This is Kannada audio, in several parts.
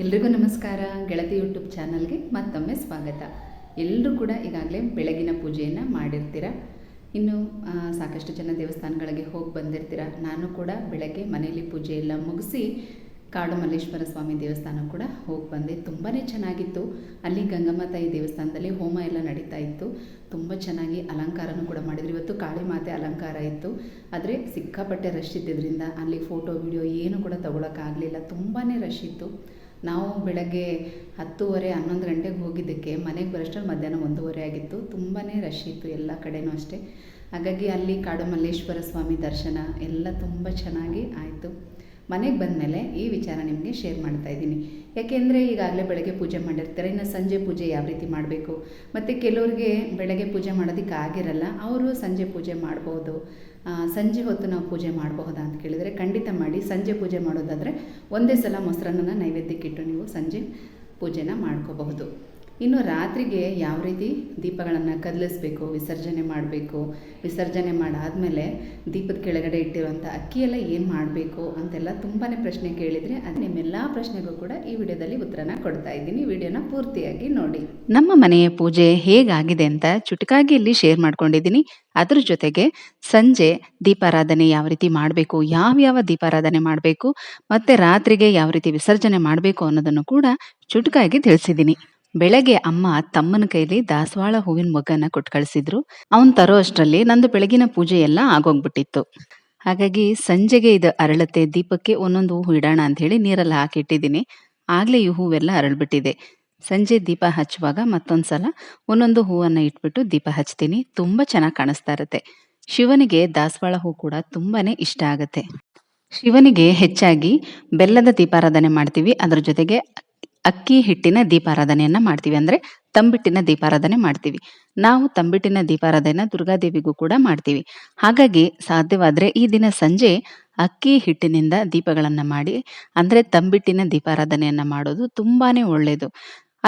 ಎಲ್ರಿಗೂ ನಮಸ್ಕಾರ. ಗೆಳತಿ ಯೂಟ್ಯೂಬ್ ಚಾನಲ್ಗೆ ಮತ್ತೊಮ್ಮೆ ಸ್ವಾಗತ. ಎಲ್ಲರೂ ಕೂಡ ಈಗಾಗಲೇ ಬೆಳಗಿನ ಪೂಜೆಯನ್ನು ಮಾಡಿರ್ತೀರ. ಇನ್ನು ಸಾಕಷ್ಟು ಜನ ದೇವಸ್ಥಾನಗಳಿಗೆ ಹೋಗಿ ಬಂದಿರ್ತೀರ. ನಾನು ಕೂಡ ಬೆಳಗ್ಗೆ ಮನೆಯಲ್ಲಿ ಪೂಜೆ ಎಲ್ಲ ಮುಗಿಸಿ ಕಾಡು ಮಲ್ಲೇಶ್ವರ ಸ್ವಾಮಿ ದೇವಸ್ಥಾನ ಕೂಡ ಹೋಗಿ ಬಂದೆ. ತುಂಬಾ ಚೆನ್ನಾಗಿತ್ತು. ಅಲ್ಲಿ ಗಂಗಮ್ಮ ತಾಯಿ ದೇವಸ್ಥಾನದಲ್ಲಿ ಹೋಮ ಎಲ್ಲ ನಡೀತಾ ಇತ್ತು. ತುಂಬ ಚೆನ್ನಾಗಿ ಅಲಂಕಾರನೂ ಕೂಡ ಮಾಡಿದ್ರು. ಇವತ್ತು ಕಾಳಿ ಮಾತೆ ಅಲಂಕಾರ ಇತ್ತು. ಆದರೆ ಸಿಕ್ಕಾಪಟ್ಟೆ ರಶ್ ಇದ್ದಿದ್ದರಿಂದ ಅಲ್ಲಿ ಫೋಟೋ ವಿಡಿಯೋ ಏನು ಕೂಡ ತೊಗೊಳಕ್ಕಾಗಲಿಲ್ಲ. ತುಂಬಾ ರಶ್ ಇತ್ತು. ನಾವು ಬೆಳಗ್ಗೆ 10:30 11 ಗಂಟೆಗೆ ಹೋಗಿದ್ದಕ್ಕೆ ಮನೆಗೆ ಬರೋಷ್ಟರಲ್ಲಿ ಮಧ್ಯಾಹ್ನ 1:30 ಆಗಿತ್ತು. ತುಂಬಾ ರಶ್ ಇತ್ತು ಎಲ್ಲ ಕಡೆನೂ ಅಷ್ಟೇ. ಹಾಗಾಗಿ ಅಲ್ಲಿ ಕಾಡು ಮಲ್ಲೇಶ್ವರ ಸ್ವಾಮಿ ದರ್ಶನ ಎಲ್ಲ ತುಂಬ ಚೆನ್ನಾಗಿ ಆಯಿತು. ಮನೆಗೆ ಬಂದಮೇಲೆ ಈ ವಿಚಾರ ನಿಮಗೆ ಶೇರ್ ಮಾಡ್ತಾ ಇದ್ದೀನಿ. ಯಾಕೆಂದರೆ ಈಗಾಗಲೇ ಬೆಳಗ್ಗೆ ಪೂಜೆ ಮಾಡಿರ್ತಾರೆ. ಇನ್ನು ಸಂಜೆ ಪೂಜೆ ಯಾವ ರೀತಿ ಮಾಡಬೇಕು, ಮತ್ತು ಕೆಲವ್ರಿಗೆ ಬೆಳಗ್ಗೆ ಪೂಜೆ ಮಾಡೋದಕ್ಕೆ ಆಗಿರಲ್ಲ, ಅವರು ಸಂಜೆ ಪೂಜೆ ಮಾಡ್ಬೋದು. ಸಂಜೆ ಹೊತ್ತು ನಾವು ಪೂಜೆ ಮಾಡಬಹುದಾ ಅಂತ ಕೇಳಿದರೆ ಖಂಡಿತ ಮಾಡಿ. ಸಂಜೆ ಪೂಜೆ ಮಾಡೋದಾದರೆ ಒಂದೇ ಸಲ ಮೊಸರನ್ನ ನೈವೇದ್ಯಕ್ಕಿಟ್ಟು ನೀವು ಸಂಜೆ ಪೂಜೆನ ಮಾಡ್ಕೋಬಹುದು. ಇನ್ನು ರಾತ್ರಿಗೆ ಯಾವ ರೀತಿ ದೀಪಗಳನ್ನು ಕದಲಿಸ್ಬೇಕು, ವಿಸರ್ಜನೆ ಮಾಡಬೇಕು, ವಿಸರ್ಜನೆ ಮಾಡಾದಮೇಲೆ ದೀಪದ ಕೆಳಗಡೆ ಇಟ್ಟಿರುವಂಥ ಅಕ್ಕಿಯೆಲ್ಲ ಏನು ಮಾಡಬೇಕು ಅಂತೆಲ್ಲ ತುಂಬಾ ಪ್ರಶ್ನೆ ಕೇಳಿದರೆ ಅದು ನಿಮ್ಮೆಲ್ಲ ಪ್ರಶ್ನೆಗೂ ಕೂಡ ಈ ವಿಡಿಯೋದಲ್ಲಿ ಉತ್ತರನ ಕೊಡ್ತಾ ಇದ್ದೀನಿ. ವಿಡಿಯೋನ ಪೂರ್ತಿಯಾಗಿ ನೋಡಿ. ನಮ್ಮ ಮನೆಯ ಪೂಜೆ ಹೇಗಾಗಿದೆ ಅಂತ ಚುಟುಕಾಗಿ ಇಲ್ಲಿ ಶೇರ್ ಮಾಡ್ಕೊಂಡಿದ್ದೀನಿ. ಅದ್ರ ಜೊತೆಗೆ ಸಂಜೆ ದೀಪಾರಾಧನೆ ಯಾವ ರೀತಿ ಮಾಡಬೇಕು, ಯಾವ ದೀಪಾರಾಧನೆ ಮಾಡಬೇಕು, ಮತ್ತು ರಾತ್ರಿಗೆ ಯಾವ ರೀತಿ ವಿಸರ್ಜನೆ ಮಾಡಬೇಕು ಅನ್ನೋದನ್ನು ಕೂಡ ಚುಟುಕಾಗಿ ತಿಳಿಸಿದ್ದೀನಿ. ಬೆಳಗ್ಗೆ ಅಮ್ಮ ತಮ್ಮನ ಕೈಲಿ ದಾಸವಾಳ ಹೂವಿನ ಮೊಗ್ಗನ್ನ ಕೊಟ್ಟು ಕಳಿಸಿದ್ರು. ಅವನ್ ತರೋ ಅಷ್ಟರಲ್ಲಿ ನಂದು ಬೆಳಗಿನ ಪೂಜೆ ಎಲ್ಲ ಆಗೋಗ್ಬಿಟ್ಟಿತ್ತು. ಹಾಗಾಗಿ ಸಂಜೆಗೆ ಇದು ಅರಳತ್ತೆ, ದೀಪಕ್ಕೆ ಒಂದೊಂದು ಹೂ ಇಡೋಣ ಅಂತ ಹೇಳಿ ನೀರಲ್ಲಿ ಹಾಕಿಟ್ಟಿದ್ದೀನಿ. ಆಗ್ಲೇ ಈ ಹೂವೆಲ್ಲ ಅರಳ್ಬಿಟ್ಟಿದೆ. ಸಂಜೆ ದೀಪ ಹಚ್ಚುವಾಗ ಮತ್ತೊಂದ್ಸಲ ಒಂದೊಂದು ಹೂವನ್ನ ಇಟ್ಬಿಟ್ಟು ದೀಪ ಹಚ್ತೀನಿ. ತುಂಬಾ ಚೆನ್ನಾಗಿ ಕಾಣಿಸ್ತಾ ಇರುತ್ತೆ. ಶಿವನಿಗೆ ದಾಸವಾಳ ಹೂ ಕೂಡ ತುಂಬಾನೇ ಇಷ್ಟ ಆಗತ್ತೆ. ಶಿವನಿಗೆ ಹೆಚ್ಚಾಗಿ ಬೆಲ್ಲದ ದೀಪಾರಾಧನೆ ಮಾಡ್ತೀವಿ. ಅದ್ರ ಜೊತೆಗೆ ಅಕ್ಕಿ ಹಿಟ್ಟಿನ ದೀಪಾರಾಧನೆಯನ್ನ ಮಾಡ್ತೀವಿ. ಅಂದ್ರೆ ತಂಬಿಟ್ಟಿನ ದೀಪಾರಾಧನೆ ಮಾಡ್ತೀವಿ. ನಾವು ತಂಬಿಟ್ಟಿನ ದೀಪಾರಾಧನೆ ದುರ್ಗಾದೇವಿಗೂ ಕೂಡ ಮಾಡ್ತೀವಿ. ಹಾಗಾಗಿ ಸಾಧ್ಯವಾದ್ರೆ ಈ ದಿನ ಸಂಜೆ ಅಕ್ಕಿ ಹಿಟ್ಟಿನಿಂದ ದೀಪಗಳನ್ನ ಮಾಡಿ, ಅಂದ್ರೆ ತಂಬಿಟ್ಟಿನ ದೀಪಾರಾಧನೆಯನ್ನ ಮಾಡೋದು ತುಂಬಾನೇ ಒಳ್ಳೇದು.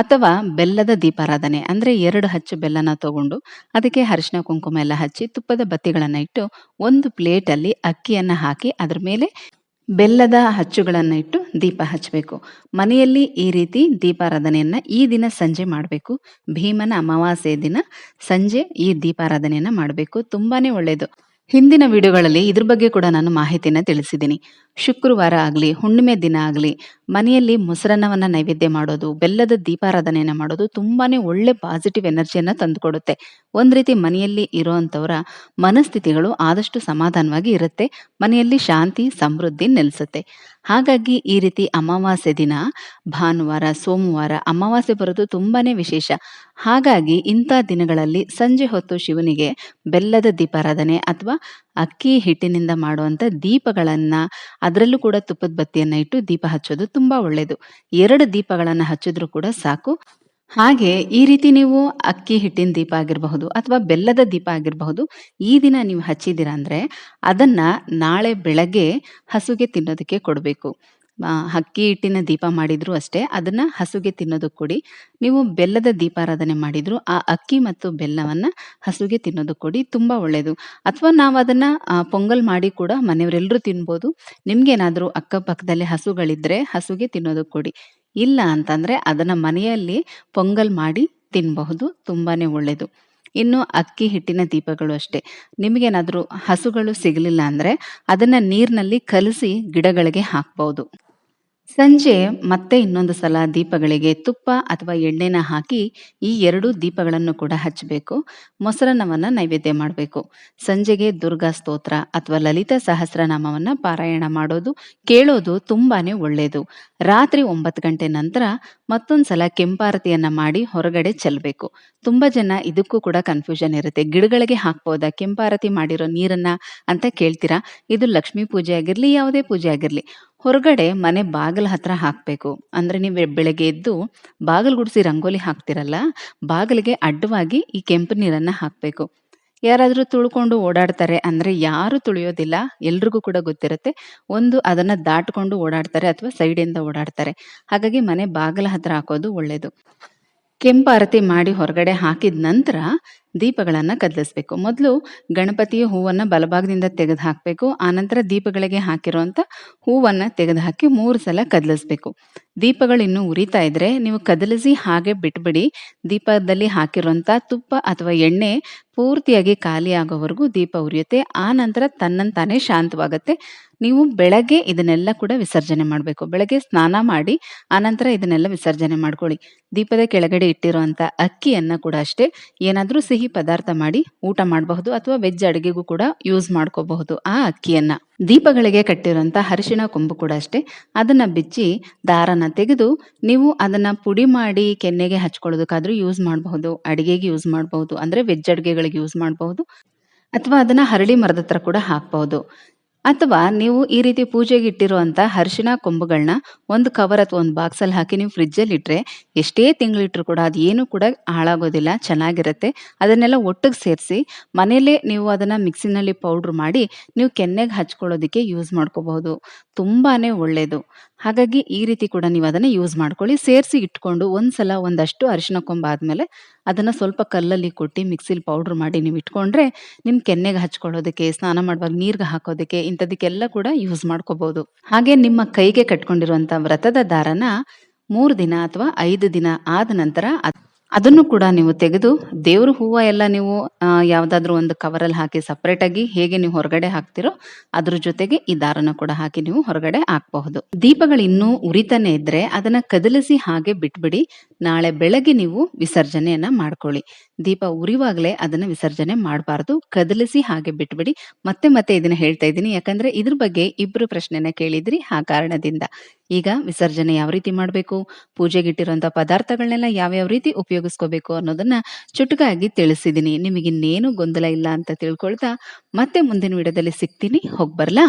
ಅಥವಾ ಬೆಲ್ಲದ ದೀಪಾರಾಧನೆ ಅಂದ್ರೆ 2 ಹಚ್ಚು ಬೆಲ್ಲನ ತಗೊಂಡು ಅದಕ್ಕೆ ಅರಿಶಿನ ಕುಂಕುಮ ಎಲ್ಲ ಹಚ್ಚಿ ತುಪ್ಪದ ಬತ್ತಿಗಳನ್ನ ಇಟ್ಟು ಒಂದು ಪ್ಲೇಟಲ್ಲಿ ಅಕ್ಕಿಯನ್ನ ಹಾಕಿ ಅದ್ರ ಮೇಲೆ ಬೆಲ್ಲದ ಹಚ್ಚುಗಳನ್ನು ಇಟ್ಟು ದೀಪ ಹಚ್ಚಬೇಕು. ಮನೆಯಲ್ಲಿ ಈ ರೀತಿ ದೀಪಾರಾಧನೆಯನ್ನ ಈ ದಿನ ಸಂಜೆ ಮಾಡಬೇಕು. ಭೀಮನ ಅಮಾವಾಸ್ಯೆ ದಿನ ಸಂಜೆ ಈ ದೀಪಾರಾಧನೆಯನ್ನ ಮಾಡಬೇಕು. ತುಂಬಾನೇ ಒಳ್ಳೆಯದು. ಹಿಂದಿನ ವಿಡಿಯೋಗಳಲ್ಲಿ ಇದ್ರ ಬಗ್ಗೆ ಕೂಡ ನಾನು ಮಾಹಿತಿನ ತಿಳಿಸಿದ್ದೀನಿ. ಶುಕ್ರವಾರ ಆಗಲಿ, ಹುಣ್ಣಿಮೆ ದಿನ ಆಗಲಿ, ಮನೆಯಲ್ಲಿ ಮೊಸರನ್ನವನ್ನ ನೈವೇದ್ಯ ಮಾಡೋದು, ಬೆಲ್ಲದ ದೀಪಾರಾಧನೆಯನ್ನ ಮಾಡೋದು ತುಂಬಾನೇ ಒಳ್ಳೆ ಪಾಸಿಟಿವ್ ಎನರ್ಜಿಯನ್ನ ತಂದುಕೊಡುತ್ತೆ. ಒಂದ್ ರೀತಿ ಮನೆಯಲ್ಲಿ ಇರೋಂಥವ್ರ ಮನಸ್ಥಿತಿಗಳು ಆದಷ್ಟು ಸಮಾಧಾನವಾಗಿ ಇರುತ್ತೆ. ಮನೆಯಲ್ಲಿ ಶಾಂತಿ ಸಮೃದ್ಧಿ ನೆಲೆಸುತ್ತೆ. ಹಾಗಾಗಿ ಈ ರೀತಿ ಅಮಾವಾಸ್ಯೆ ದಿನ ಭಾನುವಾರ, ಸೋಮವಾರ ಅಮಾವಾಸ್ಯೆ ಬರೋದು ತುಂಬಾನೇ ವಿಶೇಷ. ಹಾಗಾಗಿ ಇಂಥ ದಿನಗಳಲ್ಲಿ ಸಂಜೆ ಹೊತ್ತು ಶಿವನಿಗೆ ಬೆಲ್ಲದ ದೀಪಾರಾಧನೆ ಅಥವಾ ಅಕ್ಕಿ ಹಿಟ್ಟಿನಿಂದ ಮಾಡುವಂತ ದೀಪಗಳನ್ನ, ಅದರಲ್ಲೂ ಕೂಡ ತುಪ್ಪದ ಬತ್ತಿಯನ್ನ ಇಟ್ಟು ದೀಪ ಹಚ್ಚೋದು ತುಂಬಾ ಒಳ್ಳೇದು. 2 ದೀಪಗಳನ್ನ ಹಚ್ಚಿದ್ರು ಕೂಡ ಸಾಕು. ಹಾಗೆ ಈ ರೀತಿ ನೀವು ಅಕ್ಕಿ ಹಿಟ್ಟಿನ ದೀಪ ಆಗಿರಬಹುದು ಅಥವಾ ಬೆಲ್ಲದ ದೀಪ ಆಗಿರಬಹುದು, ಈ ದಿನ ನೀವು ಹಚ್ಚಿದ್ದೀರಾ ಅಂದ್ರೆ ಅದನ್ನ ನಾಳೆ ಬೆಳಗ್ಗೆ ಹಸುಗೆ ತಿನ್ನೋದಕ್ಕೆ ಕೊಡಬೇಕು. ಅಕ್ಕಿ ಹಿಟ್ಟಿನ ದೀಪ ಮಾಡಿದ್ರು ಅಷ್ಟೇ, ಅದನ್ನ ಹಸುಗೆ ತಿನ್ನೋದಕ್ಕೆ ಕೊಡಿ. ನೀವು ಬೆಲ್ಲದ ದೀಪಾರಾಧನೆ ಮಾಡಿದ್ರು ಆ ಅಕ್ಕಿ ಮತ್ತು ಬೆಲ್ಲವನ್ನ ಹಸುಗೆ ತಿನ್ನೋದಕ್ಕೆ ಕೊಡಿ. ತುಂಬಾ ಒಳ್ಳೇದು. ಅಥವಾ ನಾವು ಅದನ್ನ ಪೊಂಗಲ್ ಮಾಡಿ ಕೂಡ ಮನೆಯವರೆಲ್ಲರೂ ತಿನ್ಬೋದು. ನಿಮ್ಗೇನಾದ್ರೂ ಅಕ್ಕಪಕ್ಕದಲ್ಲಿ ಹಸುಗಳಿದ್ರೆ ಹಸುಗೆ ತಿನ್ನೋದಕ್ಕೆ ಕೊಡಿ. ಇಲ್ಲ ಅಂತಂದ್ರೆ ಅದನ್ನ ಮನೆಯಲ್ಲಿ ಪೊಂಗಲ್ ಮಾಡಿ ತಿನ್ನಬಹುದು. ತುಂಬಾನೇ ಒಳ್ಳೇದು. ಇನ್ನು ಅಕ್ಕಿ ಹಿಟ್ಟಿನ ದೀಪಗಳು ಅಷ್ಟೇ. ನಿಮಗೇನಾದ್ರೂ ಹಸುಗಳು ಸಿಗಲಿಲ್ಲ ಅಂದ್ರೆ ಅದನ್ನ ನೀರಿನಲ್ಲಿ ಕಲಸಿ ಗಿಡಗಳಿಗೆ ಹಾಕ್ಬಹುದು. ಸಂಜೆ ಮತ್ತೆ ಇನ್ನೊಂದು ಸಲ ದೀಪಗಳಿಗೆ ತುಪ್ಪ ಅಥವಾ ಎಣ್ಣೆನ ಹಾಕಿ ಈ 2 ದೀಪಗಳನ್ನು ಕೂಡ ಹಚ್ಚಬೇಕು. ಮೊಸರನ್ನವನ್ನ ನೈವೇದ್ಯ ಮಾಡಬೇಕು. ಸಂಜೆಗೆ ದುರ್ಗಾ ಸ್ತೋತ್ರ ಅಥವಾ ಲಲಿತಾ ಸಹಸ್ರನಾಮವನ್ನ ಪಾರಾಯಣ ಮಾಡೋದು, ಕೇಳೋದು ತುಂಬಾನೇ ಒಳ್ಳೆಯದು. ರಾತ್ರಿ 9 ಗಂಟೆ ನಂತರ ಮತ್ತೊಂದ್ಸಲ ಕೆಂಪಾರತಿಯನ್ನ ಮಾಡಿ ಹೊರಗಡೆ ಚೆಲ್ಲಬೇಕು. ತುಂಬಾ ಜನ ಇದಕ್ಕೂ ಕೂಡ ಕನ್ಫ್ಯೂಷನ್ ಇರುತ್ತೆ. ಗಿಡಗಳಿಗೆ ಹಾಕ್ಬೋದಾ ಕೆಂಪಾರತಿ ಮಾಡಿರೋ ನೀರನ್ನ ಅಂತ ಕೇಳ್ತೀರಾ. ಇದು ಲಕ್ಷ್ಮೀ ಪೂಜೆ ಆಗಿರ್ಲಿ, ಯಾವುದೇ ಪೂಜೆ ಆಗಿರ್ಲಿ, ಹೊರಗಡೆ ಮನೆ ಬಾಗಿಲ ಹತ್ರ ಹಾಕಬೇಕು. ಅಂದ್ರೆ ನೀವು ಬೆಳಗ್ಗೆ ಎದ್ದು ಬಾಗಿಲು ಗುಡಿಸಿ ರಂಗೋಲಿ ಹಾಕ್ತಿರಲ್ಲ, ಬಾಗಿಲಿಗೆ ಅಡ್ಡವಾಗಿ ಈ ಕೆಂಪು ನೀರನ್ನ ಹಾಕಬೇಕು. ಯಾರಾದ್ರೂ ತುಳ್ಕೊಂಡು ಓಡಾಡ್ತಾರೆ ಅಂದ್ರೆ ಯಾರು ತುಳಿಯೋದಿಲ್ಲ, ಎಲ್ರಿಗೂ ಕೂಡ ಗೊತ್ತಿರುತ್ತೆ. ಒಂದು ಅದನ್ನ ದಾಟ್ಕೊಂಡು ಓಡಾಡ್ತಾರೆ ಅಥವಾ ಸೈಡಿಂದ ಓಡಾಡ್ತಾರೆ. ಹಾಗಾಗಿ ಮನೆ ಬಾಗಿಲ ಹತ್ರ ಹಾಕೋದು ಒಳ್ಳೇದು. ಕೆಂಪಾರತಿ ಮಾಡಿ ಹೊರಗಡೆ ಹಾಕಿದ ನಂತರ ದೀಪಗಳನ್ನು ಕದಲಿಸ್ಬೇಕು. ಮೊದಲು ಗಣಪತಿಯ ಹೂವನ್ನು ಬಲಭಾಗದಿಂದ ತೆಗೆದು ಹಾಕಬೇಕು. ಆನಂತರ ದೀಪಗಳಿಗೆ ಹಾಕಿರುವಂಥ ಹೂವನ್ನು ತೆಗೆದುಹಾಕಿ 3 ಸಲ ಕದಲಿಸ್ಬೇಕು. ದೀಪಗಳು ಇನ್ನೂ ಉರಿತಾ ಇದ್ರೆ ನೀವು ಕದಲಿಸಿ ಹಾಗೆ ಬಿಟ್ಬಿಡಿ. ದೀಪದಲ್ಲಿ ಹಾಕಿರುವಂಥ ತುಪ್ಪ ಅಥವಾ ಎಣ್ಣೆ ಪೂರ್ತಿಯಾಗಿ ಖಾಲಿ ಆಗೋವರೆಗೂ ದೀಪ ಉರಿಯುತ್ತೆ. ಆ ನಂತರ ತನ್ನಂತಾನೇ ಶಾಂತವಾಗುತ್ತೆ. ನೀವು ಬೆಳಗ್ಗೆ ಇದನ್ನೆಲ್ಲ ಕೂಡ ವಿಸರ್ಜನೆ ಮಾಡಬೇಕು. ಬೆಳಗ್ಗೆ ಸ್ನಾನ ಮಾಡಿ ಆನಂತರ ಇದನ್ನೆಲ್ಲ ವಿಸರ್ಜನೆ ಮಾಡ್ಕೊಳ್ಳಿ. ದೀಪದ ಕೆಳಗಡೆ ಇಟ್ಟಿರುವಂಥ ಅಕ್ಕಿಯನ್ನು ಕೂಡ ಅಷ್ಟೇ ಏನಾದರೂ ಸಿಹಿ ಪದಾರ್ಥ ಮಾಡಿ ಊಟ ಮಾಡಬಹುದು ಅಥವಾ ವೆಜ್ ಅಡುಗೆಗೂ ಕೂಡ ಯೂಸ್ ಮಾಡ್ಕೋಬಹುದು ಆ ಅಕ್ಕಿಯನ್ನು. ದೀಪಗಳಿಗೆ ಕಟ್ಟಿರುವಂಥ ಅರಿಶಿಣ ಕೊಂಬು ಕೂಡ ಅಷ್ಟೇ ಅದನ್ನು ಬಿಚ್ಚಿ ದಾರನ ತೆಗೆದು ನೀವು ಅದನ್ನು ಪುಡಿ ಮಾಡಿ ಕೆನ್ನೆಗೆ ಹಚ್ಕೊಳ್ಳೋದಕ್ಕಾದ್ರೂ ಯೂಸ್ ಮಾಡಬಹುದು, ಅಡುಗೆಗೆ ಯೂಸ್ ಮಾಡಬಹುದು, ಅಂದರೆ ವೆಜ್ ಅಡುಗೆಗಳಿಗೆ ಯೂಸ್ ಮಾಡಬಹುದು, ಅಥವಾ ಅದನ್ನು ಹರಳಿ ಮರದ ಹತ್ರ ಕೂಡ ಹಾಕ್ಬಹುದು. ಅಥವಾ ನೀವು ಈ ರೀತಿ ಪೂಜೆಗೆ ಇಟ್ಟಿರುವಂಥ ಅರಿಶಿಣ ಕೊಂಬುಗಳನ್ನ ಒಂದು ಕವರ್ ಅಥವಾ ಒಂದು ಬಾಕ್ಸಲ್ಲಿ ಹಾಕಿ ನೀವು ಫ್ರಿಜ್ಜಲ್ಲಿ ಇಟ್ಟರೆ ಎಷ್ಟೇ ತಿಂಗಳಿಟ್ರು ಕೂಡ ಅದು ಏನು ಕೂಡ ಹಾಳಾಗೋದಿಲ್ಲ, ಚೆನ್ನಾಗಿರುತ್ತೆ. ಅದನ್ನೆಲ್ಲ ಒಟ್ಟಿಗೆ ಸೇರಿಸಿ ಮನೆಯಲ್ಲೇ ನೀವು ಅದನ್ನು ಮಿಕ್ಸಿನಲ್ಲಿ ಪೌಡ್ರ್ ಮಾಡಿ ನೀವು ಕೆನ್ನೆಗೆ ಹಚ್ಕೊಳ್ಳೋದಕ್ಕೆ ಯೂಸ್ ಮಾಡ್ಕೋಬಹುದು. ತುಂಬಾ ಒಳ್ಳೆಯದು. ಹಾಗಾಗಿ ಈ ರೀತಿ ಕೂಡ ನೀವು ಅದನ್ನು ಯೂಸ್ ಮಾಡ್ಕೊಳ್ಳಿ. ಸೇರಿಸಿ ಇಟ್ಕೊಂಡು ಒಂದ್ಸಲ ಒಂದಷ್ಟು ಅರಿಶಿಣ ಕೊಂಬು ಆದಮೇಲೆ ಅದನ್ನು ಸ್ವಲ್ಪ ಕಲ್ಲಲ್ಲಿ ಕೊಟ್ಟು ಮಿಕ್ಸಿಲಿ ಪೌಡ್ರ್ ಮಾಡಿ ನೀವು ಇಟ್ಕೊಂಡ್ರೆ ನಿಮ್ಮ ಕೆನ್ನೆಗೆ ಹಚ್ಕೊಳ್ಳೋದಕ್ಕೆ, ಸ್ನಾನ ಮಾಡುವಾಗ ನೀರಿಗೆ ಹಾಕೋದಕ್ಕೆ, ಇಂಥದಕ್ಕೆಲ್ಲ ಕೂಡ ಯೂಸ್ ಮಾಡ್ಕೋಬಹುದು. ಹಾಗೆ ನಿಮ್ಮ ಕೈಗೆ ಕಟ್ಕೊಂಡಿರುವಂಥ ವ್ರತದ ದಾರನ 3 ದಿನ ಅಥವಾ 5 ದಿನ ಆದ ನಂತರ ಅದನ್ನು ಕೂಡ ನೀವು ತೆಗೆದು ದೇವ್ರ ಹೂವು ಎಲ್ಲ ನೀವು ಯಾವುದಾದ್ರೂ ಒಂದು ಕವರಲ್ಲಿ ಹಾಕಿ ಸಪ್ರೇಟಾಗಿ ಹೇಗೆ ನೀವು ಹೊರಗಡೆ ಹಾಕ್ತಿರೋ ಅದ್ರ ಜೊತೆಗೆ ಈ ದಾರನ ಕೂಡ ಹಾಕಿ ನೀವು ಹೊರಗಡೆ ಹಾಕಬಹುದು. ದೀಪಗಳು ಇನ್ನೂ ಉರಿತಾನೆ ಇದ್ರೆ ಅದನ್ನ ಕದಲಿಸಿ ಹಾಗೆ ಬಿಟ್ಬಿಡಿ. ನಾಳೆ ಬೆಳಗ್ಗೆ ನೀವು ವಿಸರ್ಜನೆಯನ್ನ ಮಾಡ್ಕೊಳ್ಳಿ. ದೀಪ ಉರಿವಾಗಲೇ ಅದನ್ನ ವಿಸರ್ಜನೆ ಮಾಡಬಾರ್ದು, ಕದಲಿಸಿ ಹಾಗೆ ಬಿಟ್ಬಿಡಿ. ಮತ್ತೆ ಮತ್ತೆ ಇದನ್ನ ಹೇಳ್ತಾ ಇದ್ದೀನಿ ಯಾಕಂದ್ರೆ ಇದ್ರ ಬಗ್ಗೆ ಇಬ್ರು ಪ್ರಶ್ನೆನ ಕೇಳಿದ್ರಿ, ಆ ಕಾರಣದಿಂದ. ಈಗ ವಿಸರ್ಜನೆ ಯಾವ ರೀತಿ ಮಾಡಬೇಕು, ಪೂಜೆಗಿಟ್ಟಿರುವಂಥ ಪದಾರ್ಥಗಳನ್ನೆಲ್ಲ ಯಾವ್ಯಾವ ರೀತಿ ಉಪಯೋಗಿಸ್ಕೋಬೇಕು ಅನ್ನೋದನ್ನ ಚುಟುಕಾಗಿ ತಿಳಿಸಿದ್ದೀನಿ. ನಿಮಗಿನ್ನೇನು ಗೊಂದಲ ಇಲ್ಲ ಅಂತ ತಿಳ್ಕೊಳ್ತಾ ಮತ್ತೆ ಮುಂದಿನ ವಿಡಿಯೋದಲ್ಲಿ ಸಿಗ್ತೀನಿ. ಹೋಗ್ಬರ್ಲಾ?